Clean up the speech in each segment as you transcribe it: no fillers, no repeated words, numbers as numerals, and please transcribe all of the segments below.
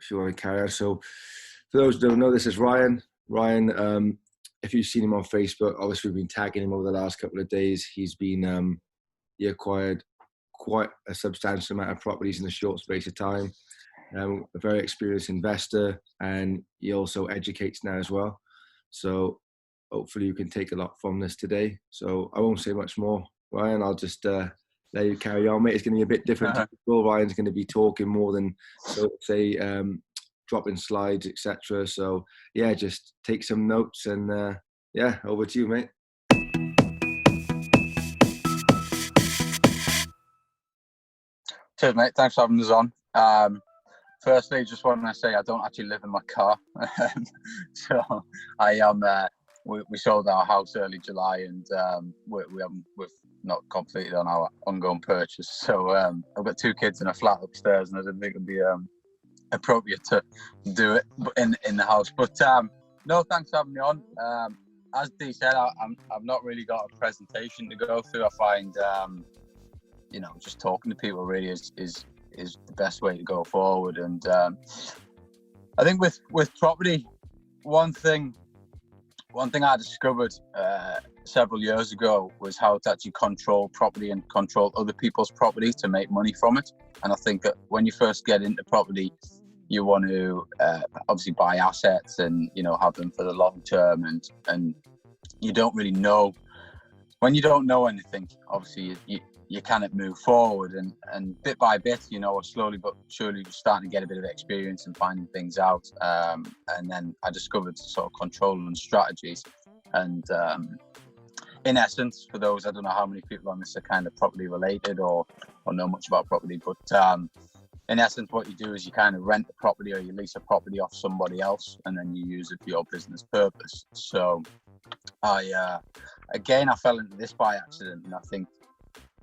if you want to carry on. So for those who don't know, this is Ryan. Ryan, if you've seen him on Facebook, obviously we've been tagging him over the last couple of days. He's been, he acquired quite a substantial amount of properties in a short space of time. A very experienced investor, and he also educates now as well. So hopefully you can take a lot from this today. So I won't say much more, Ryan. I'll just let you carry on, mate. It's going to be a bit different. Ryan's going to be talking more than, so say, dropping slides, etc. So yeah, just take some notes, and yeah, over to you, mate. Cheers, mate. Thanks for having us on. Firstly, just want to say I don't actually live in my car. So I am. We sold our house early July, and we've not completed on our ongoing purchase. So I've got 2 kids in a flat upstairs, and I didn't think it'd be appropriate to do it in the house. But no, thanks for having me on. As Dee said, I've not really got a presentation to go through. I find just talking to people really is the best way to go forward. And I think with property, one thing I discovered several years ago was how to actually control property and control other people's property to make money from it. And I think that when you first get into property, you want to obviously buy assets and have them for the long term, and you don't really know. When you don't know anything, obviously you cannot move forward, and bit by bit, slowly but surely you're starting to get a bit of experience and finding things out. And then I discovered sort of controlling strategies. And in essence, for those, I don't know how many people on this are kind of property related or know much about property, but in essence, what you do is you kind of rent a property or you lease a property off somebody else, and then you use it for your business purpose. So I fell into this by accident, and I think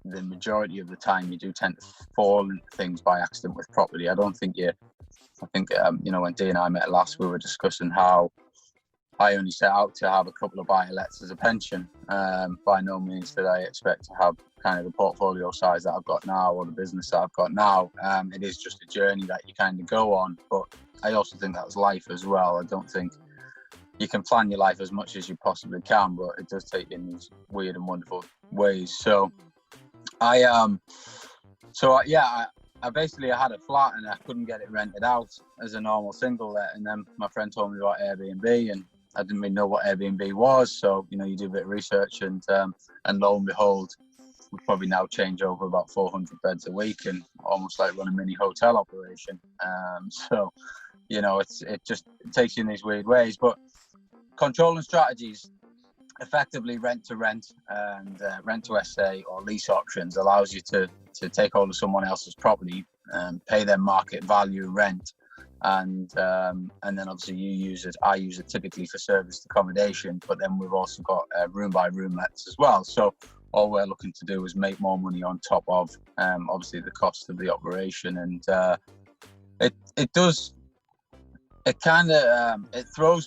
the majority of the time you do tend to fall into things by accident with property. I think when Dee and I met last, we were discussing how I only set out to have a couple of buy-to-lets as a pension. By no means did I expect to have kind of the portfolio size that I've got now or the business that I've got now. It is just a journey that you kind of go on, but I also think that's life as well. I don't think you can plan your life as much as you possibly can, but it does take you in these weird and wonderful ways. So I basically had a flat and I couldn't get it rented out as a normal single let, and then my friend told me about Airbnb, and I didn't really know what Airbnb was. So you do a bit of research, and lo and behold, we probably now change over about 400 beds a week and almost like run a mini hotel operation. So it takes you in these weird ways. But controlling strategies, effectively rent to rent and rent to SA or lease options allows you to take hold of someone else's property, pay them market value rent, and then obviously you use it. I use it typically for serviced accommodation, but then we've also got room by room lets as well. So all we're looking to do is make more money on top of obviously the cost of the operation. And it throws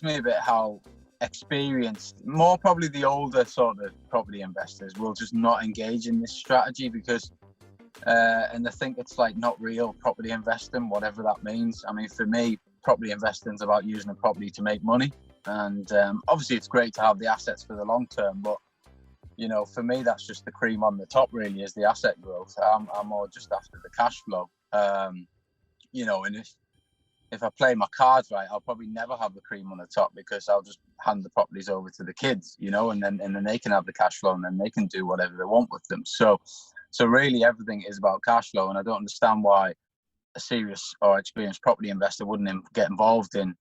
me a bit how experienced, more probably the older sort of property investors will just not engage in this strategy because and they think it's like not real property investing, whatever that means. I mean, for me, property investing is about using a property to make money, and obviously it's great to have the assets for the long term, but for me that's just the cream on the top really, is the asset growth. I'm more just after the cash flow. And if I play my cards right, I'll probably never have the cream on the top because I'll just hand the properties over to the kids, and then they can have the cash flow and then they can do whatever they want with them. So really everything is about cash flow, and I don't understand why a serious or experienced property investor wouldn't get involved in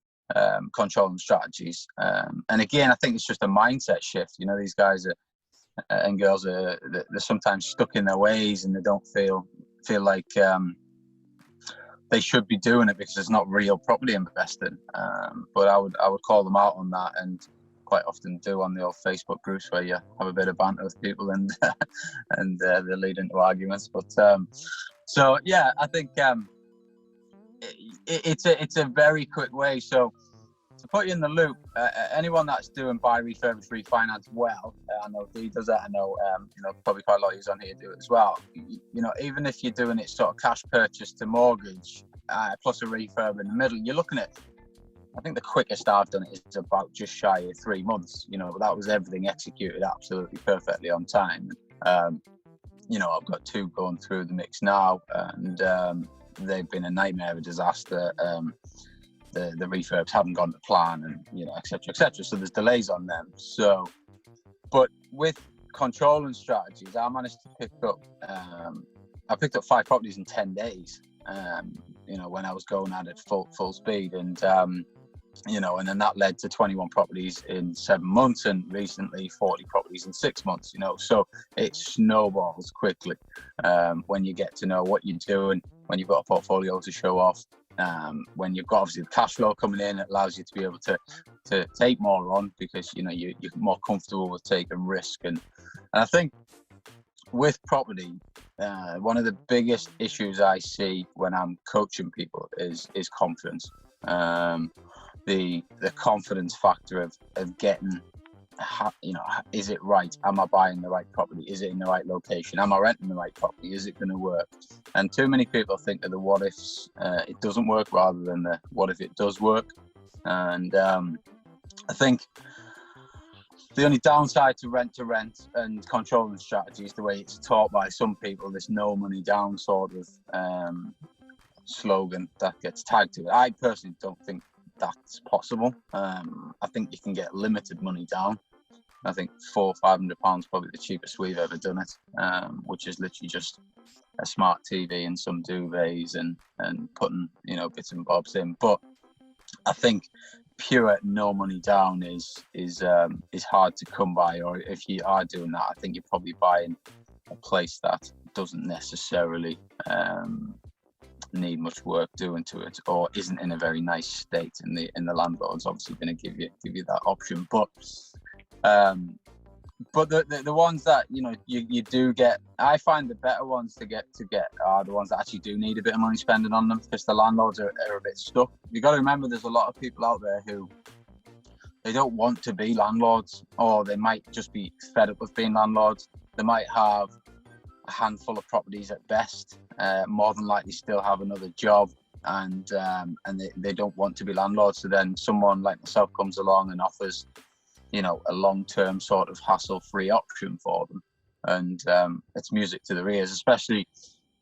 controlling strategies. And again, I think it's just a mindset shift. These guys and girls they're sometimes stuck in their ways and they don't feel like they should be doing it because it's not real property investing. But I would call them out on that, and quite often do on the old Facebook groups where you have a bit of banter with people and they lead into arguments. But so yeah, I think it's a very quick way. So to put you in the loop, anyone that's doing buy, refurbish, refinance well, I know Dee does that. I know probably quite a lot of you on here do it as well. Even if you're doing it sort of cash purchase to mortgage, plus a refurb in the middle, you're looking at, I think the quickest I've done it is about just shy of 3 months, but that was everything executed absolutely perfectly on time. I've got 2 going through the mix now, and they've been a nightmare of a disaster. The refurbs haven't gone to plan, and et cetera, et cetera. So there's delays on them. So, but with controlling strategies, I managed to pick up. I picked up 5 properties in 10 days. When I was going at it full speed, and and then that led to 21 properties in 7 months, and recently 40 properties in 6 months. So it snowballs quickly when you get to know what you're doing, when you've got a portfolio to show off. When you've got obviously the cash flow coming in, it allows you to be able to take more on, because you're more comfortable with taking risk. And I think with property, one of the biggest issues I see when I'm coaching people is confidence. The confidence factor of getting, is it right? Am I buying the right property? Is it in the right location? Am I renting the right property? Is it going to work? And too many people think of the what ifs it doesn't work, rather than the what if it does work. And I think the only downside to rent and controlling strategies, the way it's taught by some people, this no money down sort of slogan that gets tagged to it. I personally don't think that's possible. I think you can get limited money down. I think £400 or £500 probably the cheapest we've ever done it, which is literally just a smart TV and some duvets and putting bits and bobs in. But I think pure no money down is hard to come by, or if you are doing that, I think you're probably buying a place that doesn't necessarily need much work doing to it, or isn't in a very nice state, and the landlord's obviously going to give you that option. But the ones that you do get, I find the better ones to get are the ones that actually do need a bit of money spending on them, because the landlords are a bit stuck. You got to remember, there's a lot of people out there who they don't want to be landlords, or they might just be fed up with being landlords. They might have a handful of properties at best, more than likely still have another job, and they don't want to be landlords. So then someone like myself comes along and offers a long-term sort of hassle-free option for them, and it's music to their ears. Especially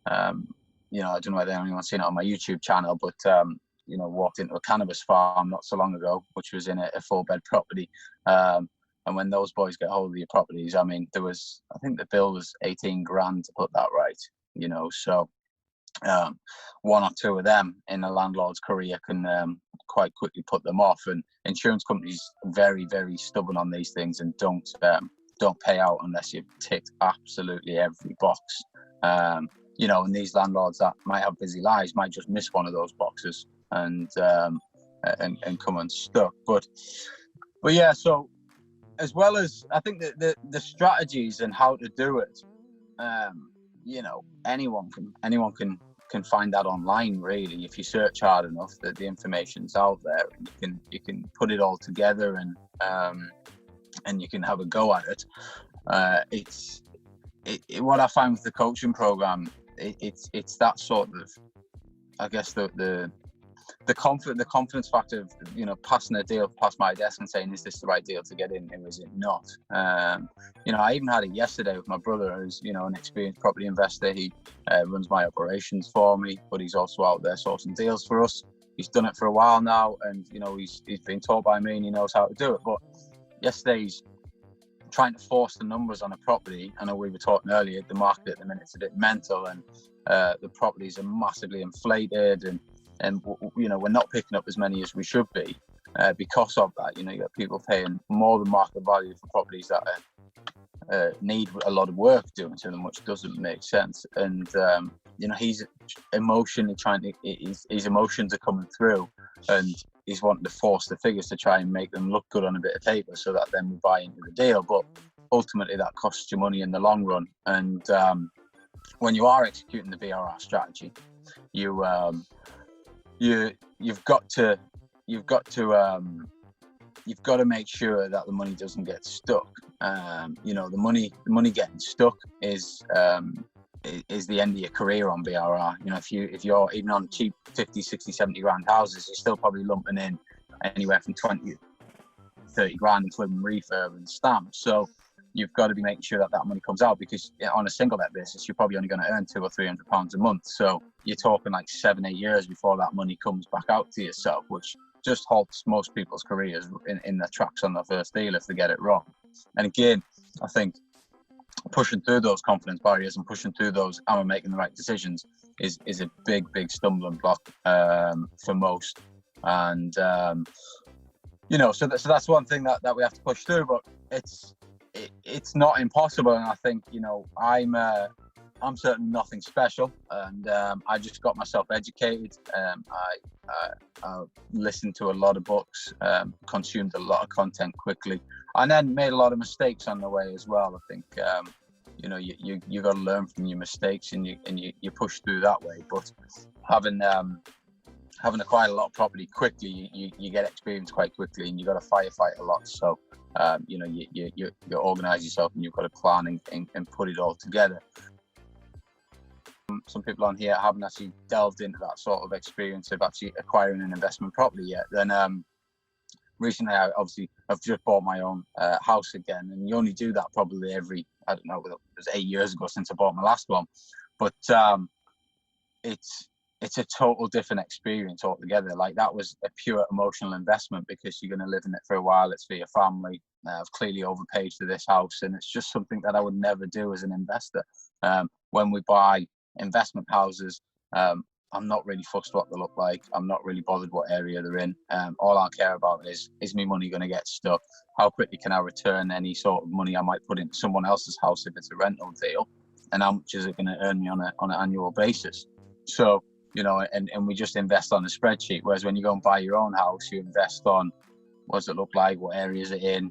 I don't know whether anyone's seen it on my YouTube channel, but walked into a cannabis farm not so long ago, which was in a 4-bed property, and when those boys get hold of your properties, I mean, I think the bill was 18 grand to put that right. So 1 or 2 of them in a landlord's career can quite quickly put them off. And insurance companies are very, very stubborn on these things, and don't pay out unless you've ticked absolutely every box. And these landlords that might have busy lives might just miss one of those boxes and come unstuck. But yeah, so as well as, I think that the strategies and how to do it, anyone can find that online, really. If you search hard enough, that the information's out there, and you can put it all together, and you can have a go at it. What I find with the coaching program, it's that sort of, I guess, the confidence factor of passing a deal past my desk and saying, is this the right deal to get in, or is it not? I even had it yesterday with my brother, who's an experienced property investor. He runs my operations for me, but he's also out there sourcing deals for us. He's done it for a while now, and he's been taught by me, and he knows how to do it. But yesterday he's trying to force the numbers on a property. I know we were talking earlier, the market at the minute's a bit mental, and the properties are massively inflated, and we're not picking up as many as we should be because of that. You got people paying more than market value for properties that need a lot of work doing to them, which doesn't make sense. And he's emotionally his emotions are coming through, and he's wanting to force the figures to try and make them look good on a bit of paper, so that then we buy into the deal. But ultimately, that costs you money in the long run. And when you are executing the BRR strategy, you've got to make sure that the money doesn't get stuck. The money getting stuck is is the end of your career on BRR. You know, if you're even on cheap 50, 60, 70 grand houses, you're still probably lumping in anywhere from 20, 30 grand, including refurb and stamp. So you've got to be making sure that that money comes out, because on a single let basis, you're probably only going to earn £200 or £300 a month. So you're talking like 7-8 years before that money comes back out to yourself, which just halts most people's careers in their tracks on their first deal if they get it wrong. And again, I think pushing through those confidence barriers and pushing through those, am I making the right decisions, is a big stumbling block for most. And you know, so that's one thing that we have to push through, but it's not impossible. And I think, you know, I'm certainly nothing special, and I just got myself educated. I listened to a lot of books, consumed a lot of content quickly, and then made a lot of mistakes on the way as well. I think you know, you got to learn from your mistakes, and you push through that way. But having acquired a lot of property quickly, you get experience quite quickly, and you got to firefight a lot. So you know, you organize yourself, and you've got to plan and put it all together. Some people on here haven't actually delved into that sort of experience of actually acquiring an investment property yet. Then recently, I've just bought my own house again, and you only do that probably every, I don't know, it was 8 years ago since I bought my last one. But it's a total different experience altogether. Like, that was a pure emotional investment, because you're going to live in it for a while. It's for your family. I've clearly overpaid for this house, and it's just something that I would never do as an investor. When we buy investment houses, I'm not really fussed what they look like. I'm not really bothered what area they're in. All I care about is my money going to get stuck? How quickly can I return any sort of money I might put into someone else's house if it's a rental deal? And how much is it going to earn me on an annual basis? So, you know, and we just invest on a spreadsheet. Whereas when you go and buy your own house, you invest on, what does it look like? What area is it in?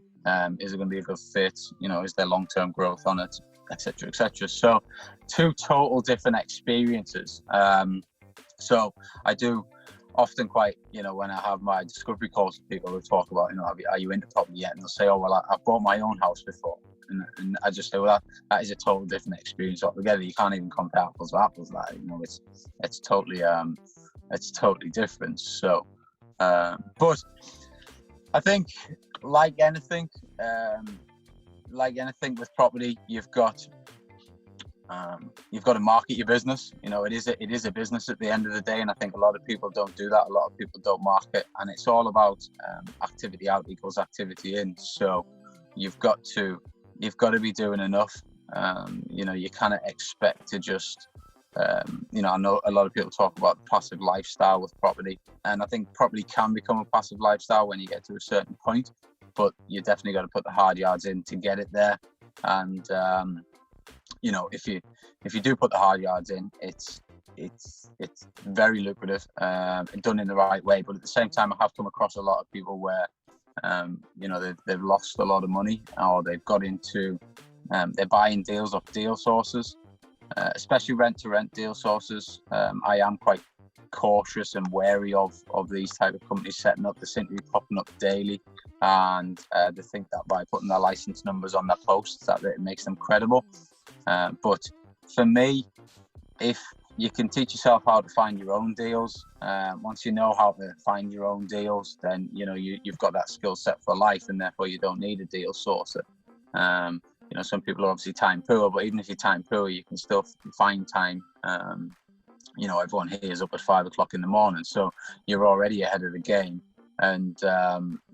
Is it going to be a good fit? You know, is there long-term growth on it? Etc. etc. So, two total different experiences. So I do often quite, you know, when I have my discovery calls with people who talk about, you know, are you into property yet? And they'll say, oh, well, I've bought my own house before. And I just say, well, that is a total different experience altogether. You can't even compare apples to apples. That, you know, it's totally different. So, but I think, like anything with property, you've got to market your business. You know, it is a business at the end of the day, and I think a lot of people don't do that. A lot of people don't market, and it's all about activity out equals activity in. So you've got to be doing enough. You know, you kind of expect to just you know, I know a lot of people talk about the passive lifestyle with property, and I think property can become a passive lifestyle when you get to a certain point, but you definitely got to put the hard yards in to get it there. And you know, if you do put the hard yards in, it's very lucrative, done in the right way. But at the same time, I have come across a lot of people where you know, they've lost a lot of money, or they've got into they're buying deals off deal sources, especially rent-to-rent deal sources. I am quite cautious and wary of these type of companies setting up. They seem to be popping up daily, and they think that by putting their license numbers on their posts that it makes them credible. But for me, if you can teach yourself how to find your own deals, once you know how to find your own deals, then you know you've got that skill set for life, and therefore you don't need a deal sourcer. You know, some people are obviously time poor, but even if you're time poor, you can still find time. You know, everyone here is up at 5 o'clock in the morning, so you're already ahead of the game. And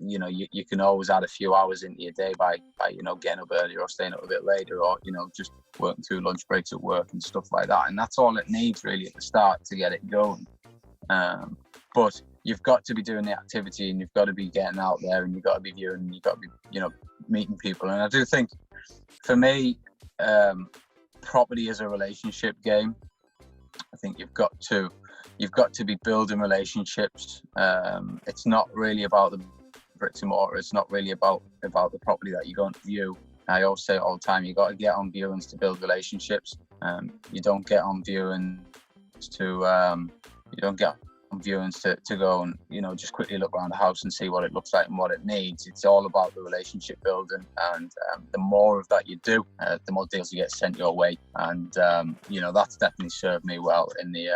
you know, you can always add a few hours into your day by you know, getting up earlier or staying up a bit later, or you know, just working through lunch breaks at work and stuff like that. And that's all it needs really at the start to get it going. But you've got to be doing the activity, and you've got to be getting out there, and you've got to be viewing, and you've got to be, you know, meeting people. And I do think, for me, property is a relationship game. I think you've got to be building relationships. It's not really about the bricks and mortar. It's not really about the property that you're going to view. I always say it all the time, you got to get on viewings to build relationships. You don't get on viewings viewings to go and, you know, just quickly look around the house and see what it looks like and what it needs. It's all about the relationship building, and the more of that you do, the more deals you get sent your way. And you know, that's definitely served me well in the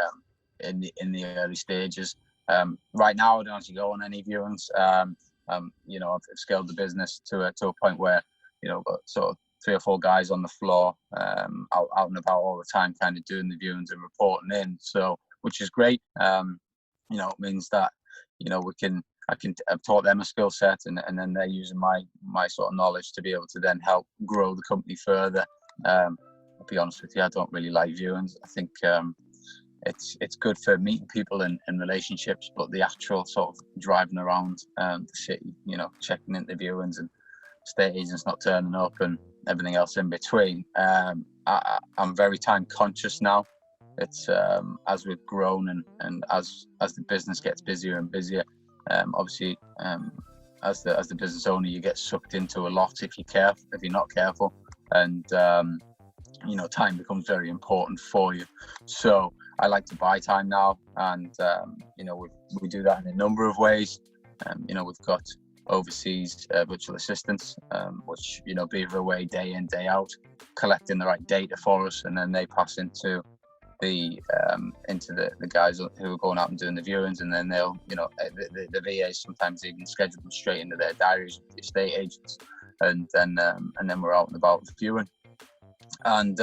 early stages. Right now, I don't actually go on any viewings. You know, I've scaled the business to a point where, you know, got sort of 3 or 4 guys on the floor, out and about all the time, kind of doing the viewings and reporting in. So, which is great. You know, it means that, you know, I've taught them a skill set, and then they're using my sort of knowledge to be able to then help grow the company further. I'll be honest with you, I don't really like viewings. I think it's good for meeting people and relationships, but the actual sort of driving around the city, you know, checking into viewings and estate agents not turning up and everything else in between. I'm very time conscious now. It's as we've grown and as the business gets busier and busier, obviously as the business owner, you get sucked into a lot if you're not careful, and you know, time becomes very important for you. So I like to buy time now, and you know, we do that in a number of ways. You know, we've got overseas virtual assistants, which, you know, beaver away day in, day out, collecting the right data for us, and then they pass into the guys who are going out and doing the viewings, and then they'll, you know, the VAs sometimes even schedule them straight into their diaries with the estate agents, and then we're out and about viewing and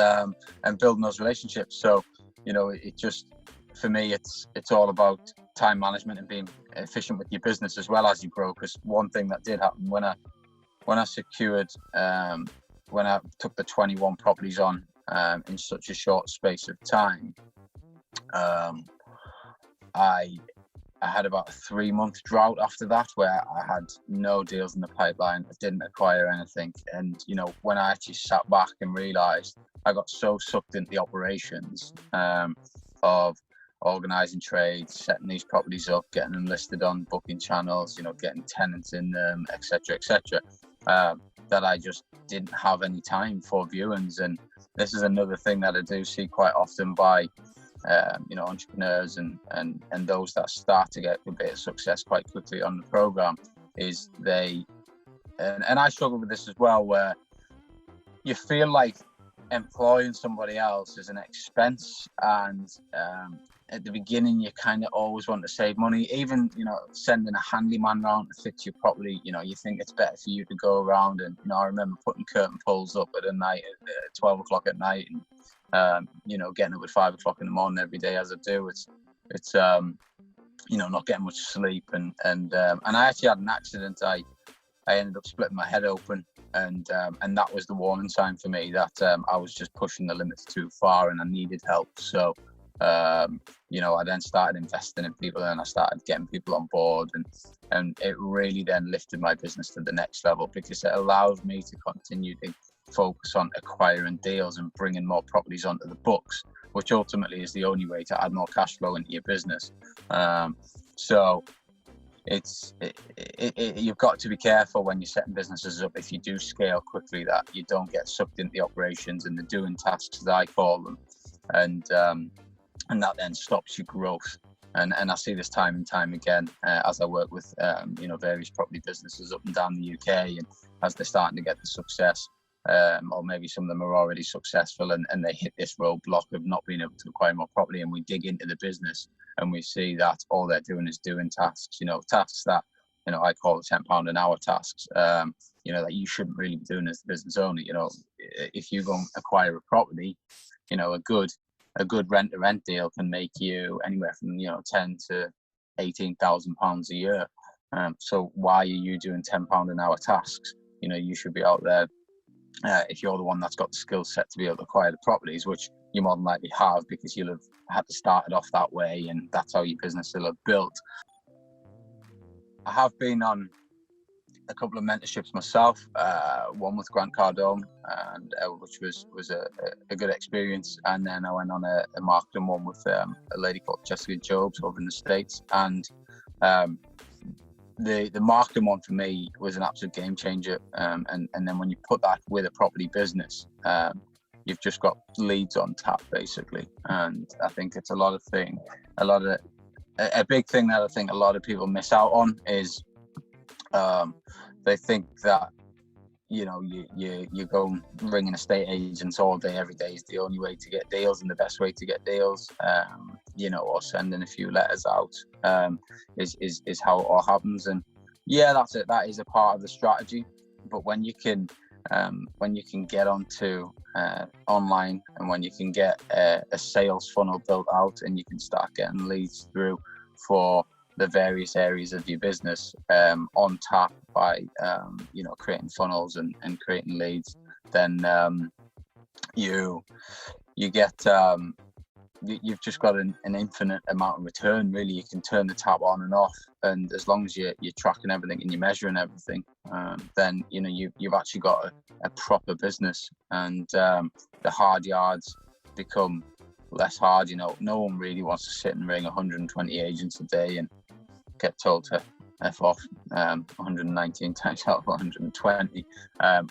building those relationships. So, you know, it just, for me, it's all about time management and being efficient with your business as well as you grow. Because one thing that did happen when I secured, when I took the 21 properties on in such a short space of time, I had about a 3-month drought after that, where I had no deals in the pipeline. I didn't acquire anything. And, you know, when I actually sat back and realized, I got so sucked into the operations of organising trades, setting these properties up, getting them listed on booking channels, you know, getting tenants in them, etc., that I just didn't have any time for viewings. And this is another thing that I do see quite often by you know, entrepreneurs and those that start to get a bit of success quite quickly on the program, is they, and I struggle with this as well, where you feel like employing somebody else is an expense, and at the beginning you kind of always want to save money. Even, you know, sending a handyman around to fix your property, you know, you think it's better for you to go around. And, you know, I remember putting curtain poles up at a night at 12 o'clock at night, and you know, getting up at 5 o'clock in the morning every day as I do. It's you know, not getting much sleep, and I actually had an accident. I ended up splitting my head open, and that was the warning sign for me that I was just pushing the limits too far and I needed help. So you know, I then started investing in people, and I started getting people on board, and it really then lifted my business to the next level, because it allowed me to continue to focus on acquiring deals and bringing more properties onto the books, which ultimately is the only way to add more cash flow into your business. So you've got to be careful when you're setting businesses up, if you do scale quickly, that you don't get sucked into the operations and the doing tasks, as I call them, and that then stops your growth. And I see this time and time again as I work with you know, various property businesses up and down the UK, and as they're starting to get the success, or maybe some of them are already successful, and they hit this roadblock of not being able to acquire more property, and we dig into the business and we see that all they're doing is doing tasks, you know, tasks that, you know, I call £10 an hour tasks, you know, that you shouldn't really be doing as a business owner. You know, if you go and acquire a property, you know, a good rent-to-rent deal can make you anywhere from, you know, £10,000 to £18,000 a year. So why are you doing £10 an hour tasks? You know, you should be out there, if you're the one that's got the skill set to be able to acquire the properties, which you more than likely have, because you'll have had to start it off that way, and that's how your business will have built. I have been on a couple of mentorships myself, one with Grant Cardone, and which was a good experience, and then I went on a marketing one with a lady called Jessica Jobs over in the States, and the marketing one for me was an absolute game changer, and then when you put that with a property business, you've just got leads on tap basically. And I think it's a lot of a big thing that I think a lot of people miss out on is they think that, you know, you go ringing estate agents all day, every day is the only way to get deals and the best way to get deals, you know, or sending a few letters out is how it all happens. And yeah, that's it. That is a part of the strategy. But when you can get onto online, and when you can get a sales funnel built out, and you can start getting leads through for the various areas of your business on tap by you know, creating funnels and creating leads, then you get you've just got an infinite amount of return, really. You can turn the tap on and off, and as long as you're tracking everything and you're measuring everything, then you know, you've actually got a proper business, and the hard yards become less hard. You know, no one really wants to sit and ring 120 agents a day and get told to F off 119 times out of 120,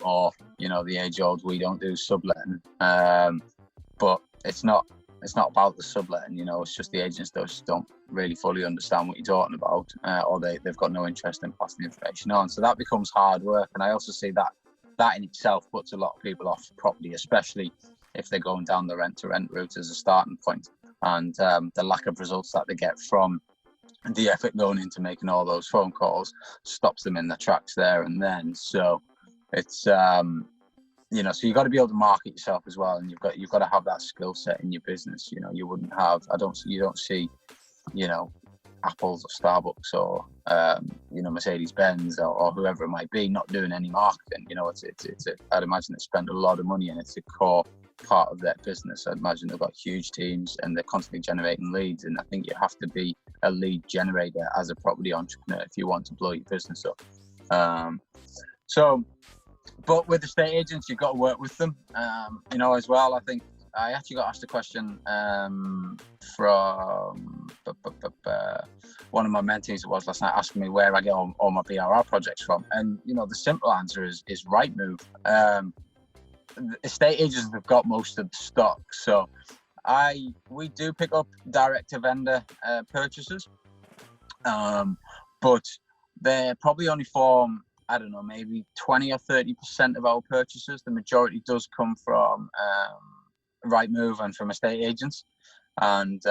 or, you know, the age old "we don't do subletting," but it's not about the subletting. You know, it's just the agents just don't really fully understand what you're talking about, or they've got no interest in passing the information on. So that becomes hard work, and I also see that in itself puts a lot of people off property, especially if they're going down the rent-to-rent route as a starting point, and the lack of results that they get from the effort going into making all those phone calls stops them in their tracks there and then. So it's you know, so you got to be able to market yourself as well, and you've got to have that skill set in your business. You know, you wouldn't have, you don't see, you know, Apples or Starbucks or you know, Mercedes-Benz or whoever it might be not doing any marketing. You know, it's I'd imagine they spend a lot of money, and it's a core part of their business. I'd imagine they've got huge teams and they're constantly generating leads, and I think you have to be a lead generator as a property entrepreneur if you want to blow your business up. But with estate agents, you've got to work with them, you know, as well. I think I actually got asked a question from one of my mentees, it was last night, asking me where I get all my BRR projects from. And, you know, the simple answer is Rightmove. Estate agents have got most of the stock. So we do pick up direct to vendor purchases, but they're probably only form, I don't know, maybe 20 or 30% of our purchases. The majority does come from Rightmove and from estate agents. And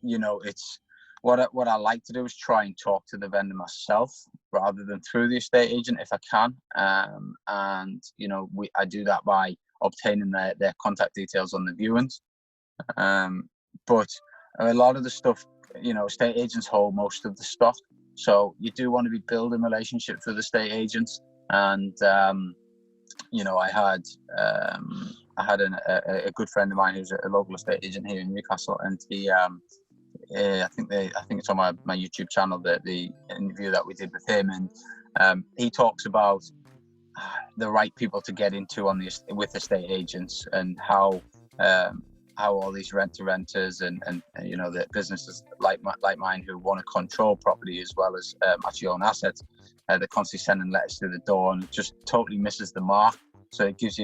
you know, it's what I like to do is try and talk to the vendor myself rather than through the estate agent if I can. And you know, I do that by obtaining their contact details on the viewings. But a lot of the stuff, you know, estate agents hold most of the stock. So you do want to be building relationships with estate agents. And, you know, I had a good friend of mine who's a local estate agent here in Newcastle, and he, I think it's on my YouTube channel, the interview that we did with him, and he talks about the right people to get into with estate agents, and how all these renters and you know, the businesses like mine who want to control property as well as actually own assets, they're constantly sending letters to the door, and it just totally misses the mark. So he gives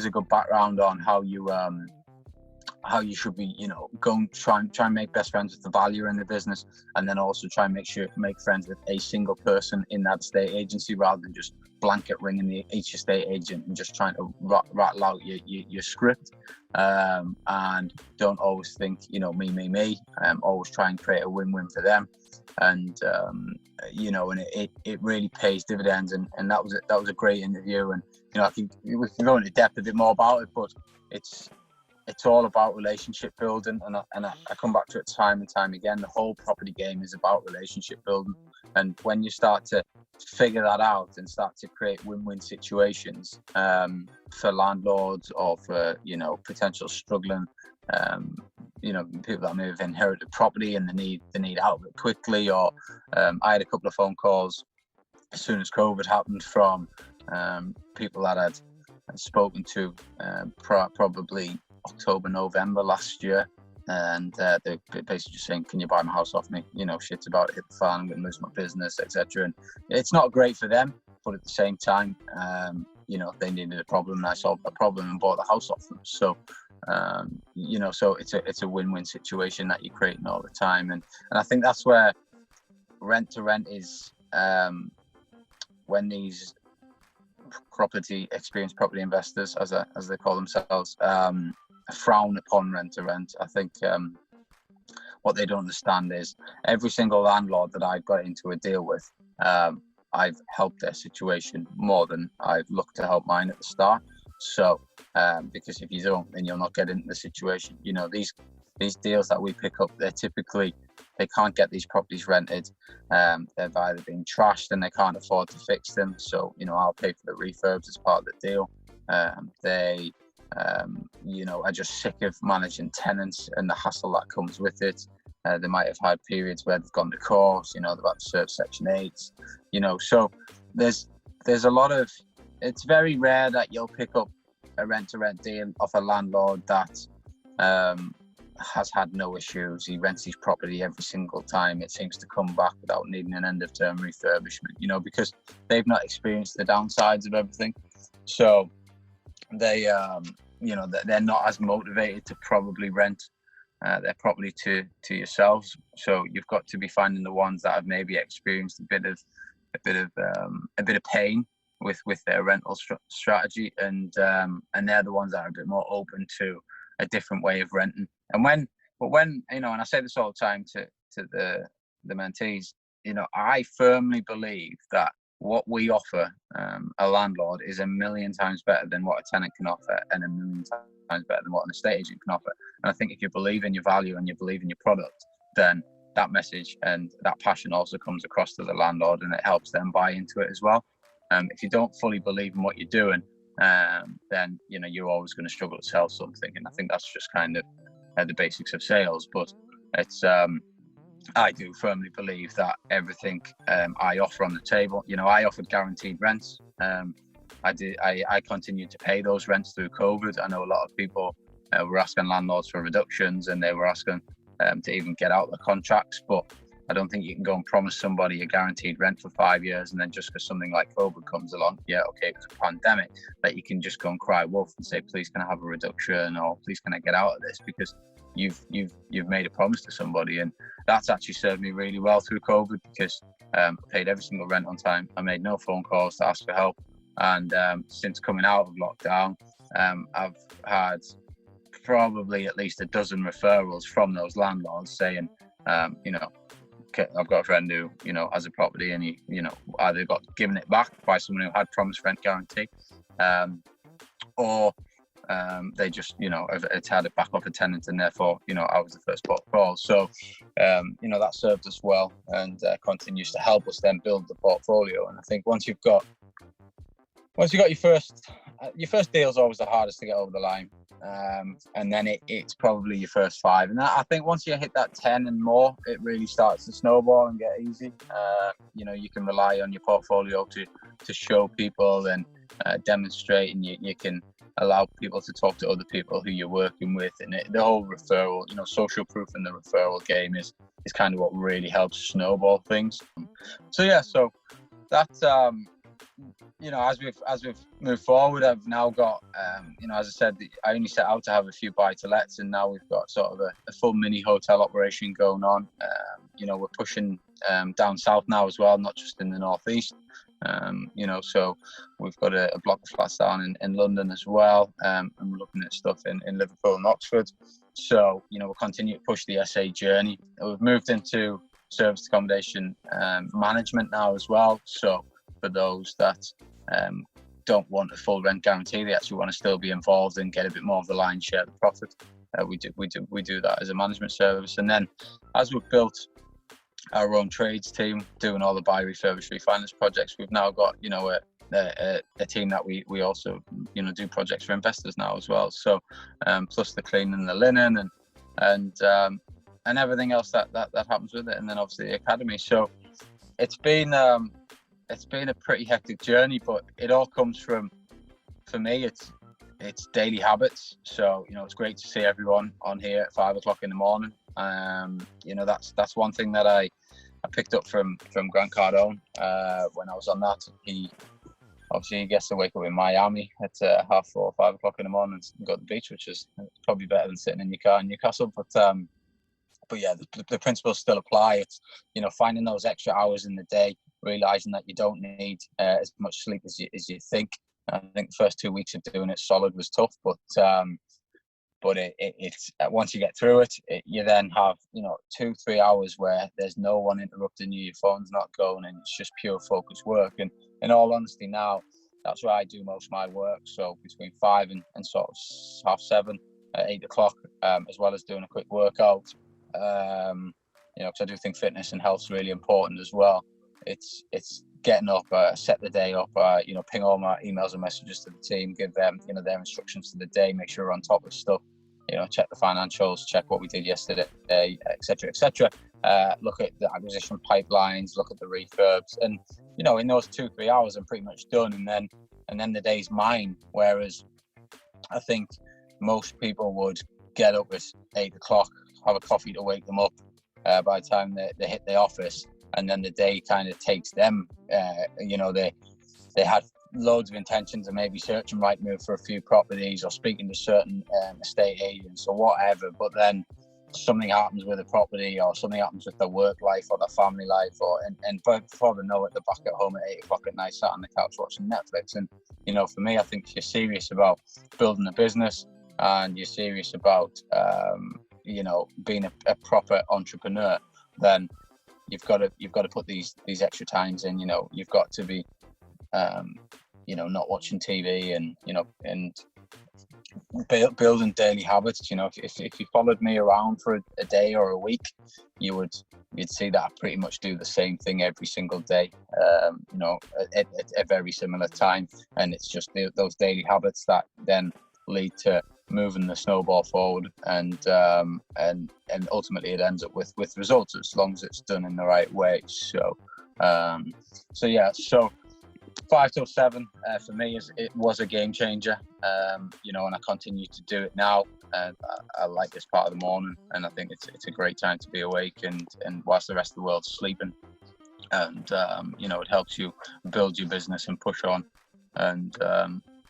a good background on how you should be, you know, try and make best friends with the valuer in the business, and then also try and make friends with a single person in that estate agency, rather than just blanket ringing each estate agent and just trying to rattle out your script. And don't always think, you know, me. Always try and create a win-win for them. And you know, and it really pays dividends. And that was a great interview. And you know, we can go into depth a bit more about it, but it's all about relationship building, and I come back to it time and time again. The whole property game is about relationship building, and when you start to figure that out and start to create win-win situations for landlords or for, you know, potential struggling, you know, people that may have inherited property and they need out of it quickly, or I had a couple of phone calls as soon as COVID happened from people that I'd spoken to probably October, November last year, and they're basically just saying, can you buy my house off me? You know, shit's about to hit the fan, I'm going to lose my business, etc. And it's not great for them, but at the same time, you know, they needed a problem, and I solved the problem and bought the house off them. So You know, so it's a win-win situation that you're creating all the time, and I think that's where rent to rent is, when these experienced property investors, as they call themselves, frown upon rent to rent. I think what they don't understand is every single landlord that I've got into a deal with, I've helped their situation more than I've looked to help mine at the start. So because if you don't, then you'll not get into the situation. You know, these deals that we pick up, they can't get these properties rented. They've either been trashed and they can't afford to fix them. So, you know, I'll pay for the refurbs as part of the deal. You know, are just sick of managing tenants and the hassle that comes with it. They might have had periods where they've gone to court, you know, they've had to serve Section 8s, you know, so there's a lot of, it's very rare that you'll pick up a rent-to-rent deal off a landlord that has had no issues. He rents his property every single time. It seems to come back without needing an end-of-term refurbishment, you know, because they've not experienced the downsides of everything. So they, you know, they're not as motivated to probably rent their property to yourselves. So you've got to be finding the ones that have maybe experienced a bit of pain with their rental strategy, and they're the ones that are a bit more open to a different way of renting. And when you know, and I say this all the time to the mentees, you know, I firmly believe that what we offer a landlord is a million times better than what a tenant can offer, and a million times better than what an estate agent can offer. And I think if you believe in your value and you believe in your product, then that message and that passion also comes across to the landlord, and it helps them buy into it as well. If you don't fully believe in what you're doing, then, you know, you're always going to struggle to sell something. And I think that's just kind of the basics of sales. But it's I do firmly believe that everything I offer on the table, you know, I offered guaranteed rents. I continued to pay those rents through COVID. I know a lot of people were asking landlords for reductions, and they were asking to even get out of the contracts. But I don't think you can go and promise somebody a guaranteed rent for 5 years, and then just because something like COVID comes along, yeah, okay, it was a pandemic, that you can just go and cry wolf and say, please can I have a reduction, or please can I get out of this, because you've made a promise to somebody. And that's actually served me really well through COVID, because I paid every single rent on time. I made no phone calls to ask for help. And since coming out of lockdown, I've had probably at least a dozen referrals from those landlords saying, you know, I've got a friend who, you know, has a property, and he, you know, either got given it back by someone who had promised rent guarantee, or they just, you know, it's had it back off a tenant, and therefore, you know, I was the first port of call. So, you know, that served us well, and continues to help us then build the portfolio. And I think once you've got your first deal is always the hardest to get over the line, and then it's probably your first 5. And I think once you hit that 10 and more, it really starts to snowball and get easy. You know, you can rely on your portfolio to show people and demonstrate, and you can allow people to talk to other people who you're working with, and the whole referral, you know, social proof in the referral game is kind of what really helps snowball things. So yeah, so that's you know, as we've moved forward, I've now got you know, as I said, I only set out to have a few buy-to-lets, and now we've got sort of a full mini hotel operation going on. You know, we're pushing down south now as well, not just in the northeast. You know, so we've got a block of flats down in London as well, and we're looking at stuff in Liverpool and Oxford. So, you know, we'll continue to push the SA journey. We've moved into serviced accommodation management now as well. So for those that don't want a full rent guarantee, they actually want to still be involved and get a bit more of the lion's share of the profit, we do that as a management service. And then as we've built our own trades team doing all the buy, refurbish, refinance projects, we've now got, you know, a team that we also, you know, do projects for investors now as well. So plus the cleaning and the linen and everything else that happens with it, and then obviously the academy. So it's been a pretty hectic journey, but it all comes from, for me, it's daily habits. So, you know, it's great to see everyone on here at 5 o'clock in the morning. You know, that's one thing that I picked up from Grant Cardone when I was on that. obviously he gets to wake up in Miami at 4:30, 5 o'clock in the morning and go to the beach, which is probably better than sitting in your car in Newcastle. But yeah, the principles still apply. It's, finding those extra hours in the day, realizing that you don't need as much sleep as you think. I think the first 2 weeks of doing it solid was tough, but it's once you get through it, you then have 2-3 hours where there's no one interrupting you, your phone's not going, and it's just pure focused work. And in all honesty, now that's where I do most of my work. So between 5 and sort of 7:30, 8 o'clock, as well as doing a quick workout. Because I do think fitness and health is really important as well. It's getting up, set the day up, ping all my emails and messages to the team, give them, their instructions for the day, make sure we're on top of stuff, check the financials, check what we did yesterday, etc., etc. Look at the acquisition pipelines, look at the refurbs, and, in those 2-3 hours, I'm pretty much done. And then the day's mine. Whereas I think most people would get up at 8 o'clock, have a coffee to wake them up by the time they hit the office, and then the day kind of takes them. They had loads of intentions of maybe searching Rightmove for a few properties or speaking to certain estate agents or whatever, but then something happens with a property or something happens with their work life or their family life, and before they know it, they're back at home at 8 o'clock at night, sat on the couch watching Netflix. And for me, I think if you're serious about building a business and you're serious about being a proper entrepreneur, then you've got to put these extra times in. You've got to be not watching TV and building daily habits. If you followed me around for a day or a week, you'd see that I pretty much do the same thing every single day, at a very similar time. And it's just those daily habits that then lead to moving the snowball forward, and ultimately it ends up with results as long as it's done in the right way. So 5 till 7 for me it was a game changer, and I continue to do it now. I like this part of the morning, and I think it's a great time to be awake and whilst the rest of the world's sleeping, and it helps you build your business and push on. And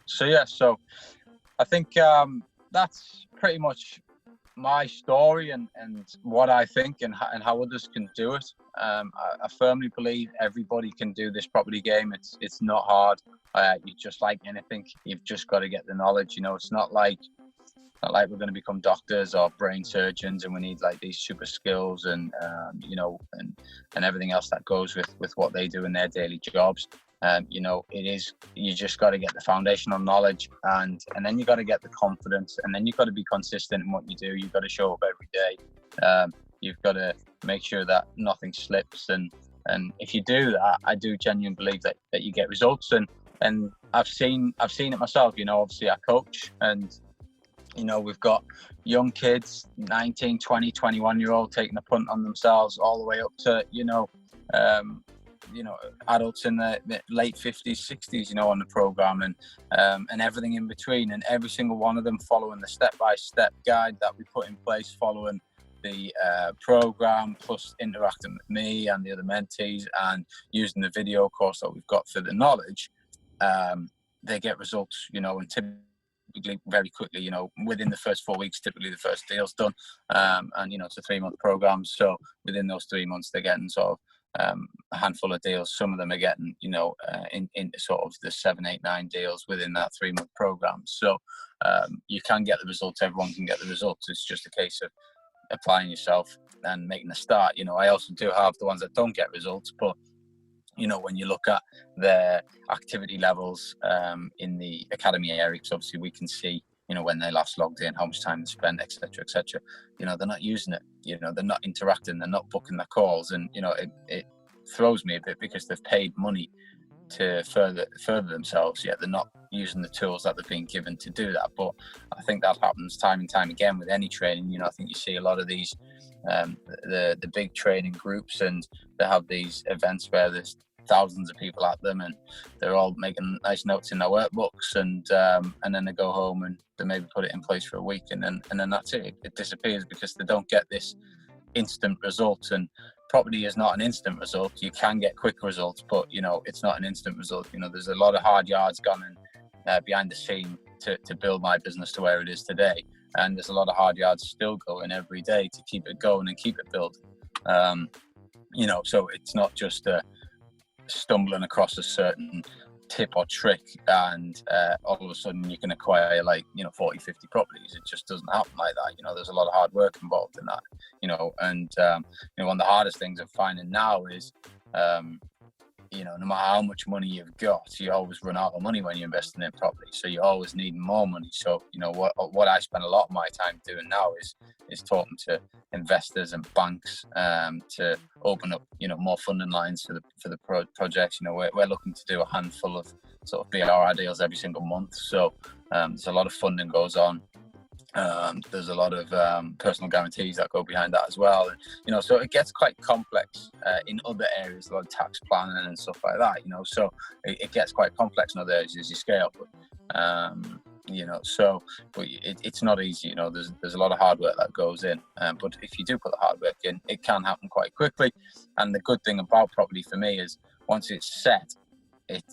so I think that's pretty much my story and what I think and how others can do it. I firmly believe everybody can do this property game. It's not hard. You just like anything, you've just got to get the knowledge. It's not like we're going to become doctors or brain surgeons and we need like these super skills and everything else that goes with what they do in their daily jobs. You just got to get the foundational knowledge, and then you got to get the confidence, and then you've got to be consistent in what you do. You've got to show up every day. You've got to make sure that nothing slips, and if you do that, I do genuinely believe that you get results. And I've seen it myself. Obviously I coach, and we've got young kids, 19, 20, 21-year-old taking a punt on themselves, all the way up to adults in the late 50s, 60s, on the program, and everything in between, and every single one of them following the step-by-step guide that we put in place, following the program, plus interacting with me and the other mentees, and using the video course that we've got for the knowledge. They get results, and typically very quickly, within the first 4 weeks, typically the first deal's done. And it's a 3-month program, so within those 3 months they're getting sort of a handful of deals. Some of them are getting into sort of the 7, 8, 9 deals within that 3-month program. So you can get the results. Everyone can get the results. It's just a case of applying yourself and making a start. I also do have the ones that don't get results, but when you look at their activity levels in the academy area, because obviously we can see when they last logged in, how much time they spend, etc., etc. They're not using it. They're not interacting. They're not booking their calls, and it throws me a bit because they've paid money to further themselves, yet they're not using the tools that they've been given to do that. But I think that happens time and time again with any training. I think you see a lot of these the big training groups, and they have these events where there's thousands of people at them, and they're all making nice notes in their workbooks, and then they go home and they maybe put it in place for a week, and then that's it. It disappears because they don't get this instant result. And property is not an instant result. You can get quick results, but it's not an instant result. There's a lot of hard yards gone in behind the scene to build my business to where it is today, and there's a lot of hard yards still going every day to keep it going and keep it building. So it's not just stumbling across a certain tip or trick and all of a sudden you can acquire 40, 50 properties. It just doesn't happen like that. There's a lot of hard work involved in that, and one of the hardest things I'm finding now is no matter how much money you've got, you always run out of money when you're investing in property, so you always need more money. So what I spend a lot of my time doing now is talking to investors and banks to open up more funding lines for the projects. We're looking to do a handful of sort of BRI deals every single month, so there's a lot of funding goes on. There's a lot of personal guarantees that go behind that as well, and so it gets quite complex in other areas, a lot of tax planning and stuff like that. So it gets quite complex in other areas as you scale, but it's not easy. There's a lot of hard work that goes in, but if you do put the hard work in, it can happen quite quickly. And the good thing about property for me is once it's set, it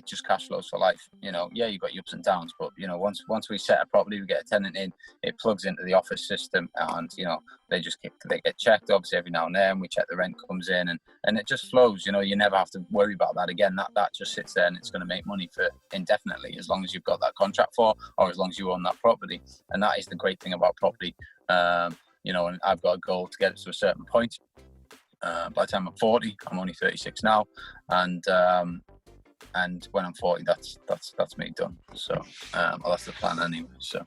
just cash flows for life. You've got your ups and downs, but once we set a property, we get a tenant in, it plugs into the office system, and they get checked obviously every now and then. We check the rent comes in, and it just flows. You never have to worry about that again. That just sits there, and it's going to make money for indefinitely, as long as you've got that contract for, or as long as you own that property. And that is the great thing about property. And I've got a goal to get it to a certain point. By the time I'm 40, I'm only 36 now, and when I'm 40, that's me done. So that's the plan anyway. So